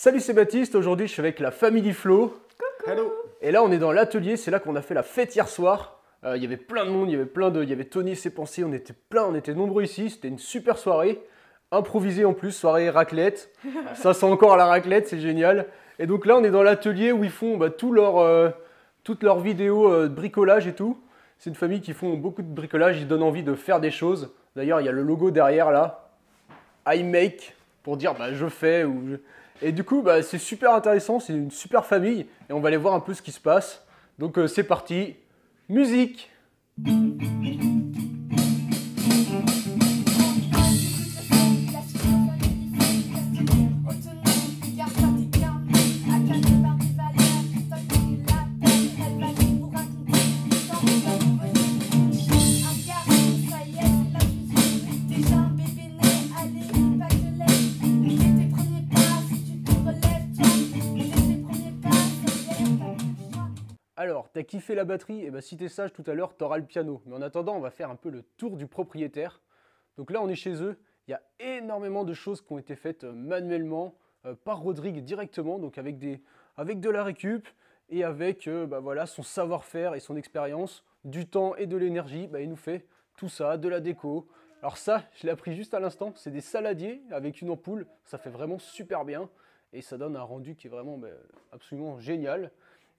Salut, c'est Baptiste, aujourd'hui je suis avec la Family Flo. Hello. Et là on est dans l'atelier, c'est là qu'on a fait la fête hier soir. Il y avait plein de monde, il y avait Tony et ses pensées, on était plein, on était nombreux ici, c'était une super soirée. Improvisée en plus, soirée raclette. Ça sent encore la raclette, c'est génial. Et donc là on est dans l'atelier où ils font toutes leurs vidéos de bricolage et tout. C'est une famille qui font beaucoup de bricolage, ils donnent envie de faire des choses. D'ailleurs il y a le logo derrière là, I make, pour dire je fais ou Et du coup, c'est super intéressant, c'est une super famille et on va aller voir un peu ce qui se passe. Donc c'est parti, musique. Alors, t'as kiffé la batterie? Et si t'es sage tout à l'heure, t'auras le piano. Mais en attendant, on va faire un peu le tour du propriétaire. Donc là, on est chez eux. Il y a énormément de choses qui ont été faites manuellement par Rodrigue directement, donc avec de la récup et avec voilà, son savoir-faire et son expérience, du temps et de l'énergie. Il nous fait tout ça, de la déco. Alors ça, je l'ai appris juste à l'instant. C'est des saladiers avec une ampoule. Ça fait vraiment super bien et ça donne un rendu qui est vraiment absolument génial.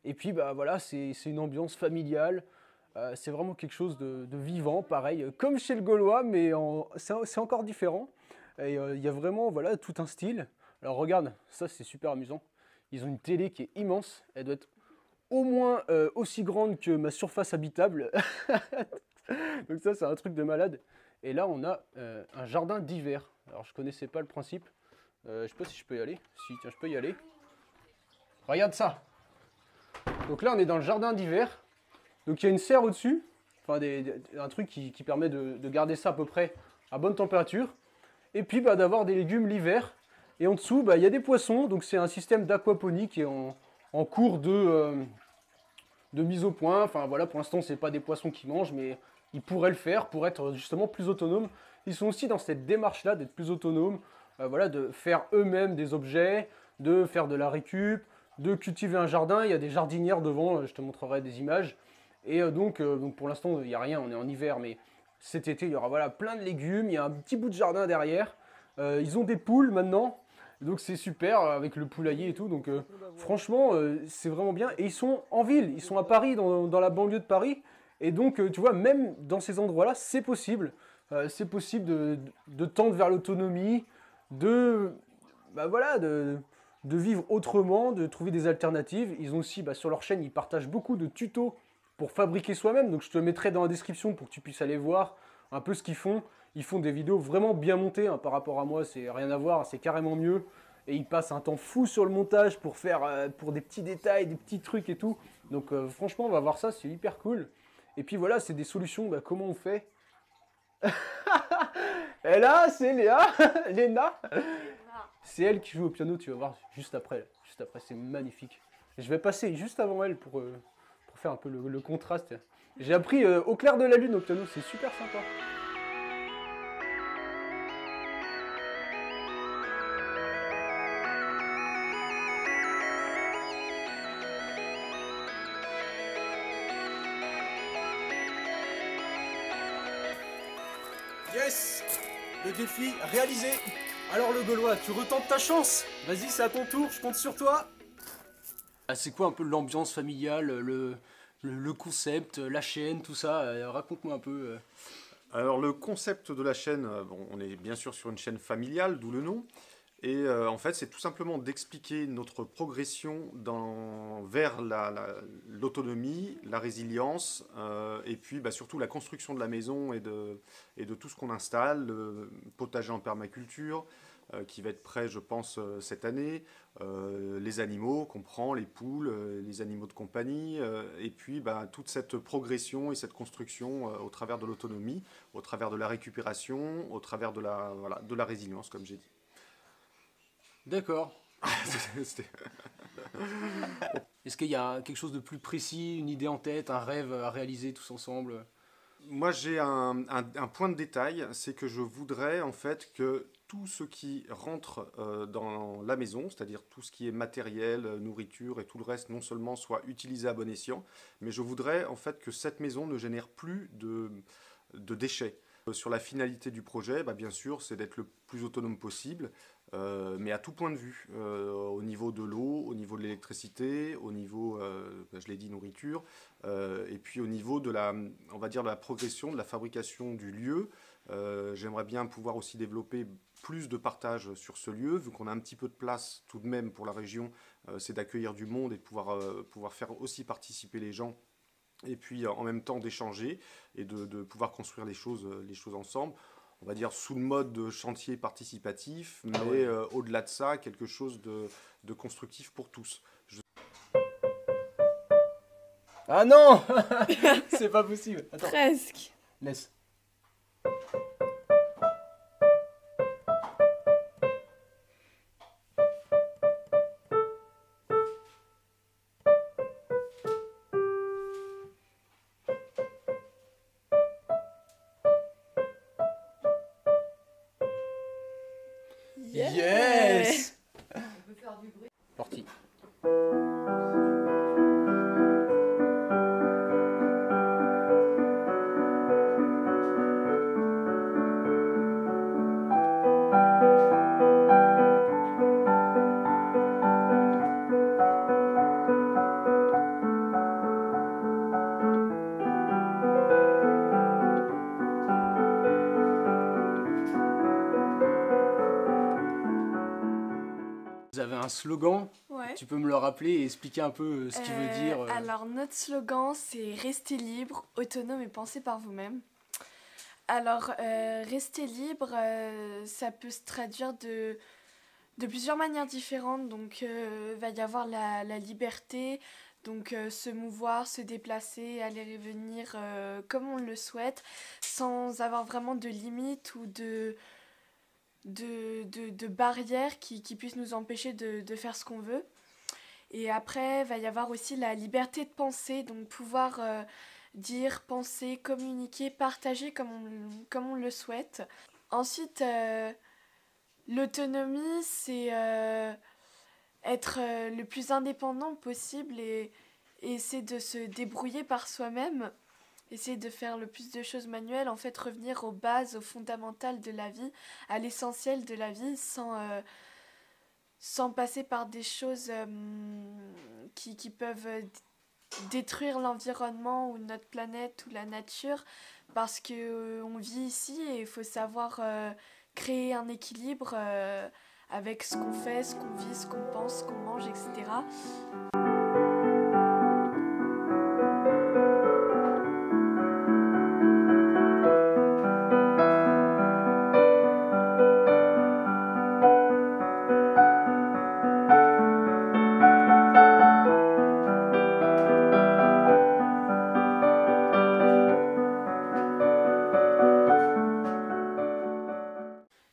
Et puis voilà, c'est une ambiance familiale, c'est vraiment quelque chose de vivant, pareil, comme chez le Gaulois, mais c'est encore différent. Et il y a vraiment voilà, tout un style. Alors regarde, ça c'est super amusant. Ils ont une télé qui est immense, elle doit être au moins aussi grande que ma surface habitable. Donc ça c'est un truc de malade. Et là on a un jardin d'hiver. Alors je connaissais pas le principe, je sais pas si je peux y aller. Si, tiens, je peux y aller. Regarde ça. Donc là, on est dans le jardin d'hiver. Donc il y a une serre au-dessus, enfin un truc qui permet de garder ça à peu près à bonne température. Et puis d'avoir des légumes l'hiver. Et en dessous, il y a des poissons. Donc c'est un système d'aquaponie qui est en cours de mise au point. Enfin voilà, pour l'instant, ce n'est pas des poissons qui mangent, mais ils pourraient le faire pour être justement plus autonomes. Ils sont aussi dans cette démarche-là d'être plus autonomes, voilà, de faire eux-mêmes des objets, de faire de la récup, de cultiver un jardin. Il y a des jardinières devant, je te montrerai des images. Et donc pour l'instant, il n'y a rien, on est en hiver, mais cet été, il y aura voilà, plein de légumes, il y a un petit bout de jardin derrière. Ils ont des poules maintenant, donc c'est super avec le poulailler et tout. Donc franchement, c'est vraiment bien. Et ils sont en ville, ils sont à Paris, dans la banlieue de Paris. Et donc, tu vois, même dans ces endroits-là, c'est possible. C'est possible de tendre vers l'autonomie, de, voilà, de vivre autrement, de trouver des alternatives. Ils ont aussi, sur leur chaîne, ils partagent beaucoup de tutos pour fabriquer soi-même. Donc je te mettrai dans la description pour que tu puisses aller voir un peu ce qu'ils font. Ils font des vidéos vraiment bien montées par rapport à moi, c'est rien à voir, c'est carrément mieux. Et ils passent un temps fou sur le montage pour faire pour des petits détails, des petits trucs et tout. Donc franchement, on va voir ça, c'est hyper cool. Et puis voilà, c'est des solutions, comment on fait. Et là, c'est Léa, Léna. C'est elle qui joue au piano, tu vas voir juste après. Juste après, c'est magnifique. Et je vais passer juste avant elle pour faire un peu le contraste. J'ai appris au clair de la lune au piano, c'est super sympa. Yes, le défi réalisé. Alors le Gaulois, tu retentes ta chance. Vas-y, c'est à ton tour, je compte sur toi. C'est quoi un peu l'ambiance familiale, le concept, la chaîne, tout ça? Raconte-moi un peu. Alors le concept de la chaîne, on est bien sûr sur une chaîne familiale, d'où le nom. Et en fait, c'est tout simplement d'expliquer notre progression vers l'autonomie, la résilience, et puis surtout la construction de la maison et de tout ce qu'on installe, le potager en permaculture, qui va être prêt, je pense, cette année, les animaux qu'on prend, les poules, les animaux de compagnie, et puis toute cette progression et cette construction au travers de l'autonomie, au travers de la récupération, au travers de la résilience, comme j'ai dit. D'accord. Est-ce qu'il y a quelque chose de plus précis, une idée en tête, un rêve à réaliser tous ensemble? Moi, j'ai un point de détail, c'est que je voudrais en fait que tout ce qui rentre dans la maison, c'est-à-dire tout ce qui est matériel, nourriture et tout le reste, non seulement soit utilisé à bon escient, mais je voudrais en fait que cette maison ne génère plus de déchets. Sur la finalité du projet, bien sûr, c'est d'être le plus autonome possible, mais à tout point de vue, au niveau de l'eau, au niveau de l'électricité, au niveau, je l'ai dit, nourriture, et puis au niveau de on va dire, de la progression, de la fabrication du lieu. J'aimerais bien pouvoir aussi développer plus de partage sur ce lieu, vu qu'on a un petit peu de place tout de même pour la région, c'est d'accueillir du monde et de pouvoir faire aussi participer les gens, et puis en même temps d'échanger et de pouvoir construire les choses ensemble. On va dire sous le mode de chantier participatif, mais au-delà de ça, quelque chose de constructif pour tous. Ah non. C'est pas possible. Attends. Presque. Laisse. Yes. On peut faire du bruit. Parti. Vous avez un slogan, Ouais. tu peux me le rappeler et expliquer un peu ce qu'il veut dire Alors notre slogan c'est rester libre, autonome et pensé par vous-même. Alors rester libre, ça peut se traduire de plusieurs manières différentes. Donc va y avoir la liberté, donc se mouvoir, se déplacer, aller et venir comme on le souhaite, sans avoir vraiment de limites ou de barrières qui puissent nous empêcher de faire ce qu'on veut. Et après, il va y avoir aussi la liberté de penser, donc pouvoir dire, penser, communiquer, partager comme on le souhaite. Ensuite, l'autonomie, c'est être le plus indépendant possible et essayer de se débrouiller par soi-même. Essayer de faire le plus de choses manuelles, en fait revenir aux bases, aux fondamentales de la vie, à l'essentiel de la vie, sans passer par des choses qui peuvent détruire l'environnement ou notre planète ou la nature, parce qu'on vit ici et il faut savoir créer un équilibre avec ce qu'on fait, ce qu'on vit, ce qu'on pense, ce qu'on mange, etc.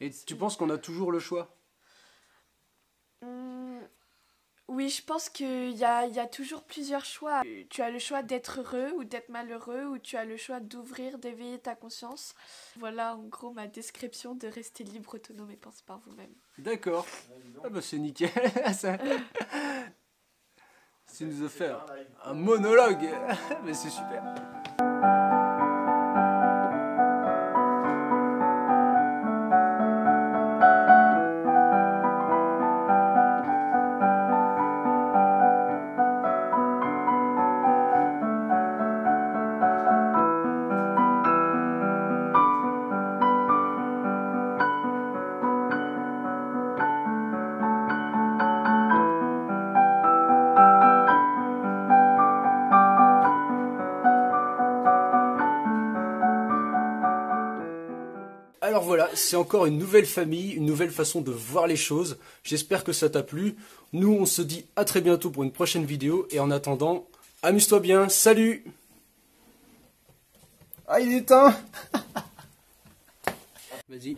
Et tu penses qu'on a toujours le choix? Oui, je pense qu'il y a toujours plusieurs choix. Tu as le choix d'être heureux ou d'être malheureux, ou tu as le choix d'ouvrir, d'éveiller ta conscience. Voilà en gros ma description de rester libre, autonome et penser par vous-même. D'accord. Ah bah c'est nickel. Ça nous a fait un monologue. Mais c'est super. Alors voilà, c'est encore une nouvelle famille, une nouvelle façon de voir les choses. J'espère que ça t'a plu. Nous, on se dit à très bientôt pour une prochaine vidéo. Et en attendant, amuse-toi bien. Salut! Ah, il est éteint! Vas-y.